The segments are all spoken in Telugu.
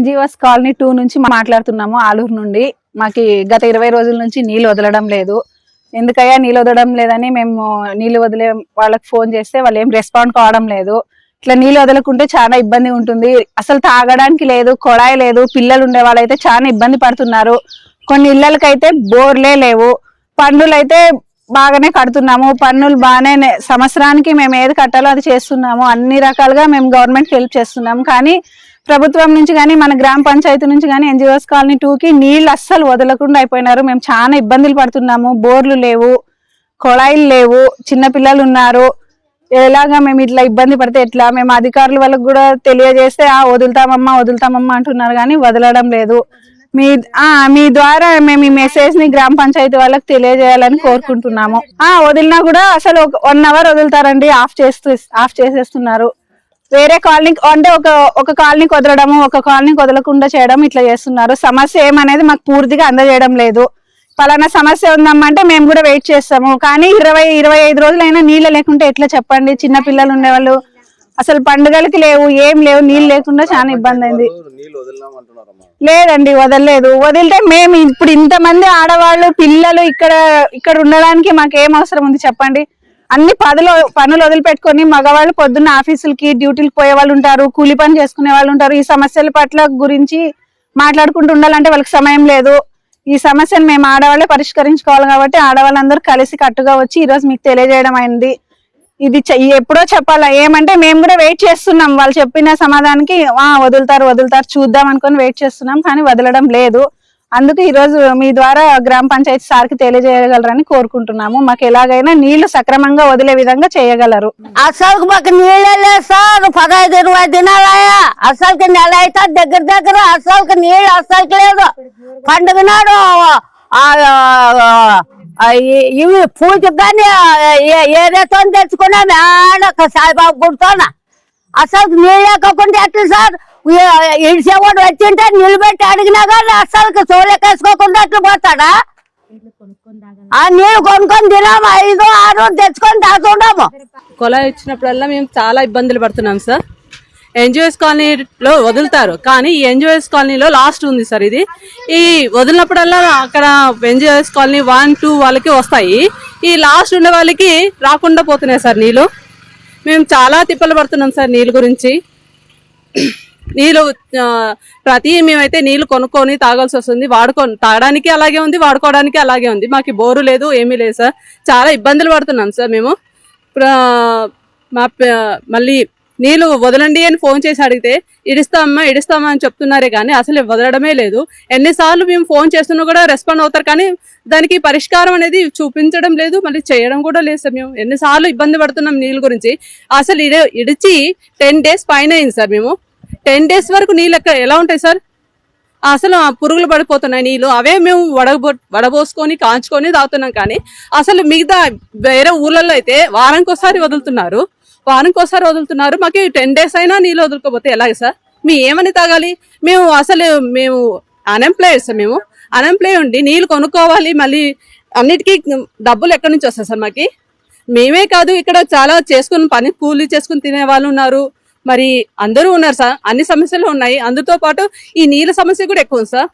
ఎన్జిఓస్ కాలనీ 2 నుంచి మాట్లాడుతున్నాము. ఆలూరు నుండి. మాకు గత 20 రోజుల నుంచి నీళ్ళు వదలడం లేదు. ఎందుకయ్యా నీళ్ళు వదలడం లేదని మేము నీళ్ళు వదిలే వాళ్ళకి ఫోన్ చేస్తే వాళ్ళు ఏం రెస్పాండ్ కావడం లేదు. ఇట్లా నీళ్ళు వదలకుంటే చాలా ఇబ్బంది ఉంటుంది. అసలు తాగడానికి లేదు, కొడాయి లేదు. పిల్లలు ఉండే వాళ్ళైతే చాలా ఇబ్బంది పడుతున్నారు. కొన్ని ఇళ్లకైతే బోర్లే లేవు. పన్నులు అయితే బాగానే కడుతున్నాము. పన్నులు బాగానే సంవత్సరానికి మేము ఏది కట్టాలో అది చేస్తున్నాము. అన్ని రకాలుగా మేము గవర్నమెంట్ హెల్ప్ చేస్తున్నాము. కానీ ప్రభుత్వం నుంచి కానీ మన గ్రామ పంచాయతీ నుంచి కానీ ఎన్జిఓస్ కాలనీ 2కి నీళ్ళు అస్సలు వదలకుండా అయిపోయినారు. మేము చాలా ఇబ్బందులు పడుతున్నాము. బోర్లు లేవు, కొళాయిలు లేవు, చిన్నపిల్లలు ఉన్నారు. ఎలాగా మేము ఇట్లా ఇబ్బంది పడితే ఎట్లా? మేము అధికారుల వాళ్ళకు కూడా తెలియజేస్తే వదులుతామమ్మా అంటున్నారు కానీ వదలడం లేదు. మీ ద్వారా మేము ఈ మెసేజ్ ని గ్రామ పంచాయతీ వాళ్ళకి తెలియజేయాలని కోరుకుంటున్నాము. వదిలినా కూడా అసలు 1 అవర్ వదులుతారండి, ఆఫ్ చేసేస్తున్నారు. వేరే కాలనీ అంటే ఒక కాలనీకి వదలడము, ఒక కాలనీకి వదలకుండా చేయడం ఇట్లా చేస్తున్నారు. సమస్య ఏమనేది మాకు పూర్తిగా అందజేయడం లేదు. పలానా సమస్య ఉందమ్మంటే మేము కూడా వెయిట్ చేస్తాము. కానీ 20-25 రోజులైనా నీళ్ళు లేకుంటే ఎట్లా చెప్పండి? చిన్న పిల్లలు ఉండేవాళ్ళు అసలు పండుగలకి లేవు, ఏం లేవు. నీళ్ళు లేకుండా చాలా ఇబ్బంది అయింది. లేదండి, వదలలేదు. వదిలితే మేము ఇప్పుడు ఇంతమంది ఆడవాళ్ళు పిల్లలు ఇక్కడ ఉండడానికి మాకేం అవసరం ఉంది చెప్పండి? అన్ని పనులు వదిలిపెట్టుకొని మగవాళ్ళు పొద్దున్న ఆఫీసులకి డ్యూటీలకు పోయే వాళ్ళు ఉంటారు, కూలి పని చేసుకునే వాళ్ళు ఉంటారు. ఈ సమస్యల పట్ల గురించి మాట్లాడుకుంటూ ఉండాలంటే వాళ్ళకి సమయం లేదు. ఈ సమస్యను మేము ఆడవాళ్ళే పరిష్కరించుకోవాలి కాబట్టి ఆడవాళ్ళందరూ కలిసి కట్టుగా వచ్చి ఈ రోజు మీకు తెలియజేయడం అయింది. ఇది ఎప్పుడో చెప్పాలా? ఏమంటే మేము కూడా వెయిట్ చేస్తున్నాం. వాళ్ళు చెప్పిన సమాధానానికి వదులుతారు చూద్దాం అనుకొని వెయిట్ చేస్తున్నాం, కానీ వదలడం లేదు. అందుకు ఈ రోజు మీ ద్వారా గ్రామ పంచాయతీ సార్కి తెలియజేయగలరని కోరుకుంటున్నాము. మాకు ఎలాగైనా నీళ్లు సక్రమంగా వదిలే విధంగా చేయగలరు. అసలు మాకు నీళ్ళే లేదు సార్. 15-20 దినాలయ్యా. అసలుకి నెల అయితే దగ్గర అసలుకి నీళ్ళు అసలుకి లేదు. పండుగ నాడు ఇవి పూజ కానీ ఏదైతే తెచ్చుకున్నాను సాయిబాబు గుడితోన అసలు నీళ్ళు లేకుండా ఎట్లా సార్? ఇడిసేవాడు వచ్చింటే నిలబెట్టి అడిగినా కానీ అసలు చోలేకేసుకోకుండా అట్లా పోతాడా? ఆ నీళ్ళు కొనుక్కొని తినాము, 5-6 తెచ్చుకొని తాగుతున్నాము. కొలాయి వచ్చినప్పుడల్లా మేము చాలా ఇబ్బందులు పడుతున్నాం సార్. ఎన్జిఓఎస్ కాలనీలో వదులుతారు, కానీ ఈ ఎన్జిఓఎస్ కాలనీలో లాస్ట్ ఉంది సార్. ఇది ఈ వదిలినప్పుడల్లా అక్కడ ఎన్జిఓఎస్ కాలనీ 1-2 వాళ్ళకి వస్తాయి. ఈ లాస్ట్ ఉండే వాళ్ళకి రాకుండా పోతున్నాయి సార్ నీళ్ళు. మేము చాలా తిప్పలు పడుతున్నాం సార్ నీళ్ళు గురించి. నీళ్ళు మేమైతే నీళ్ళు కొనుక్కొని తాగాల్సి వస్తుంది. తాగడానికి అలాగే ఉంది, వాడుకోవడానికి అలాగే ఉంది. మాకు బోరు లేదు, ఏమీ లేదు సార్. చాలా ఇబ్బందులు పడుతున్నాం సార్ మేము. మళ్ళీ నీళ్ళు వదలండి అని ఫోన్ చేసి అడిగితే ఇడిస్తామా అని చెప్తున్నారే కానీ అసలు వదలడమే లేదు. ఎన్నిసార్లు మేము ఫోన్ చేస్తున్నా కూడా రెస్పాండ్ అవుతారు, కానీ దానికి పరిష్కారం అనేది చూపించడం లేదు, మళ్ళీ చేయడం కూడా లేదు సార్. మేము ఎన్నిసార్లు ఇబ్బంది పడుతున్నాం నీళ్ళ గురించి. అసలు ఇడిచి 10 days పైన అయింది సార్. మేము 10 days వరకు నీళ్ళు ఎలా ఉంటాయి సార్? అసలు పురుగులు పడిపోతున్నాయి నీళ్ళు. అవే మేము వడబోసుకొని కాంచుకొని తాగుతున్నాం. కానీ అసలు మిగతా వేరే ఊళ్ళల్లో అయితే వారానికోసారి వదులుతున్నారు. మాకు 10 days అయినా నీళ్ళు వదులుకోపోతే ఎలాగే సార్? మేము ఏమని తాగాలి? మేము అన్ఎంప్లాయ్డ్ సార్. మేము అన్ఎంప్లాయ్ ఉండి నీళ్ళు కొనుక్కోవాలి. మళ్ళీ అన్నిటికీ డబ్బులు ఎక్కడి నుంచి వస్తాయి సార్ మాకి? మేమే కాదు, ఇక్కడ చాలా కూలీ చేసుకుని తినే వాళ్ళు ఉన్నారు, మరి అందరూ ఉన్నారు సార్. అన్ని సమస్యలు ఉన్నాయి. అందుతో పాటు ఈ నీళ్ళ సమస్య కూడా ఎక్కువ ఉంది సార్.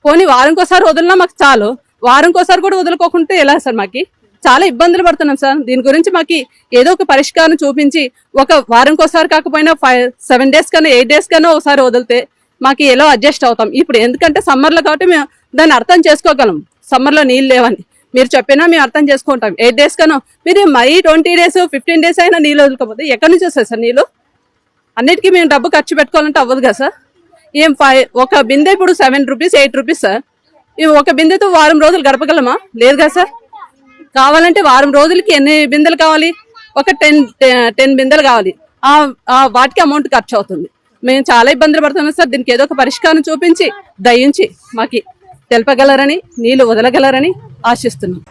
పోనీ వారంకోసారి వదిలినా మాకు చాలు, వారంకోసారి కూడా వదులుకోకుంటే ఎలా సార్? మాకి చాలా ఇబ్బందులు పడుతున్నాం సార్. దీని గురించి మాకు ఏదో ఒక పరిష్కారం చూపించి ఒక వారంకోసారి కాకపోయినా 7 days కన్నా 8 days కన్నా ఒకసారి వదిలితే మాకు ఎలా అడ్జస్ట్ అవుతాం. ఇప్పుడు ఎందుకంటే సమ్మర్లో కాబట్టి మేము దాన్ని అర్థం చేసుకోగలం. సమ్మర్లో నీళ్ళు లేవని మీరు చెప్పినా మేము అర్థం చేసుకుంటాం. 8 days కన్నా మీరు మరీ 20 days 15 days అయినా నీళ్ళు వదులుకోకపోతే ఎక్కడి నుంచి వస్తాయి సార్ నీళ్ళు? అన్నిటికీ మేము డబ్బు ఖర్చు పెట్టుకోవాలంటే అవ్వదు కదా సార్. ఒక బిందె ఇప్పుడు 7 rupees 8 rupees సార్. ఒక బిందెతో వారం రోజులు గడపగలమా? లేదు కదా సార్. కావాలంటే వారం రోజులకి ఎన్ని బిందెలు కావాలి? ఒక 10 బిందెలు కావాలి. వాటికి అమౌంట్ ఖర్చు అవుతుంది. మేము చాలా ఇబ్బందులు పడుతున్నాం సార్. దీనికి ఏదో ఒక పరిష్కారం చూపించి దయించి మాకు తెలపగలరని, నీళ్లు వదలగలరని ఆశిస్తున్నాం.